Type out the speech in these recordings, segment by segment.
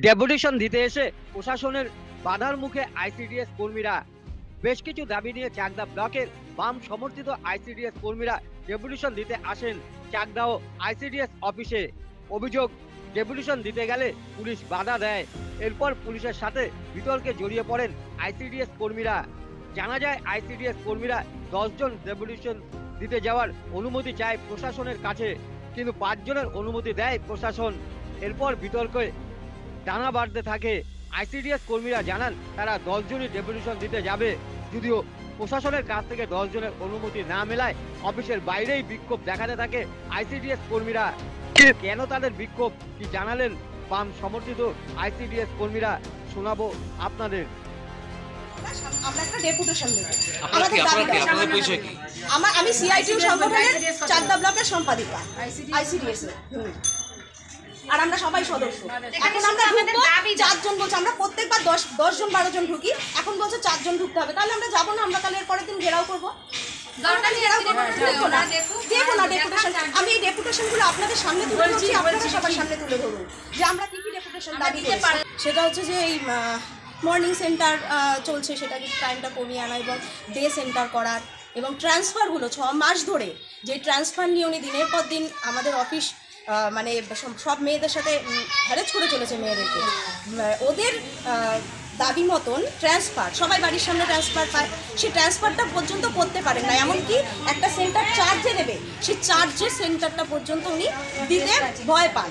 Deputation দিতে এসে প্রশাসনের বাধার মুখে আইসিডিএস কর্মীরা। বেশ কিছু দাবি নিয়ে চাকদা ব্লকের বাম সমর্থিত আইসিডিএস কর্মীরা ডেপুটেশন দিতে আসেন চাকদা ও আইসিডিএস অফিসে। অভিযোগ, ডেপুটেশন দিতে গেলে পুলিশ বাধা দেয়। এরপর পুলিশের সাথে বিতর্কে জড়িয়ে পড়েন আইসিডিএস কর্মীরা। জানা যায় আইসিডিএস কর্মীরা 10 জন ডেপুটেশন দিতে যাওয়ার অনুমতি চায় প্রশাসনের কাছে, কিন্তু 5 জনের অনুমতি দেয় প্রশাসন। এরপর বিতর্কে টানা বাড়তে থাকে। আইসিডিএস কর্মীরা জানান তারা 10 জনই ডেপুটেশন দিতে যাবে, যদিও প্রশাসনের কাছ থেকে 10 জনের অনুমতি না মেলায় অফিসের বাইরেই বিক্ষোভ দেখাতে থাকে আইসিডিএস কর্মীরা। কেন তাদের বিক্ষোভ, কি জানালেন বাম সমর্থিত আইসিডিএস কর্মীরা, শোনাবো আপনাদের। আমরা একটা ডেপুটেশন দেব। আমি সিআইটিউ সংগঠনের চাকদা ব্লকের সম্পাদিকা আইসিডিএস এর। আর আমরা সবাই সদস্য। এখন আমরা ঢুকবো, 4 জন বলছে, আমরা প্রত্যেকবার 10 জন 12 জন ঢুকি, এখন বলছে 4 জন ঢুকতে হবে। তাহলে আমরা যাবো না? আমরা তাহলে এর পরের দিন ঘেরাও করবো। দেখো না ডেপুটেশন, আমি এই ডেপুটেশনগুলো আপনাদের সামনে তুলে ধরছি, আপনারা সবার সামনে তুলে ধরুন যে আমরা কি কি ডেপুটেশন দাবি করছি। সেটা হচ্ছে যে এই মর্নিং সেন্টার চলছে, সেটাকে টাইমটা কমিয়ে আনা এবং ডে সেন্টার করার, এবং ট্রান্সফারগুলো 6 মাস ধরে যে ট্রান্সফার নিয়ে উনি দিনের পর দিন আমাদের অফিস মানে সব মেয়েদের সাথে হ্যারেজ করে চলেছে মেয়েদেরকে। ওদের দাবি মতন ট্রান্সফার, সবাই বাড়ির সামনে ট্রান্সফার পায়, সেই ট্রান্সফারটা পর্যন্ত করতে পারেন না। এমনকি একটা সেন্টার চার্জে নেবে, সেই চার্জের সেন্টারটা পর্যন্ত উনি দিতে ভয় পান।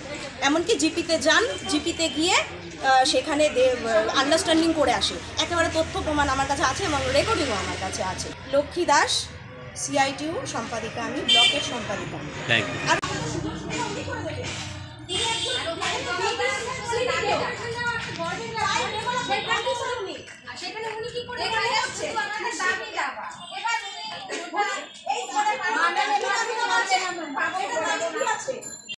এমনকি জিপিতে যান, জিপিতে গিয়ে সেখানে আন্ডারস্ট্যান্ডিং করে আসে। একেবারে তথ্য প্রমাণ আমার কাছে আছে এবং রেকর্ডিংও আমার কাছে আছে। লক্ষ্মী দাস, সিআইটিউ সম্পাদিকা, আমি ব্লকের সম্পাদিকা। আর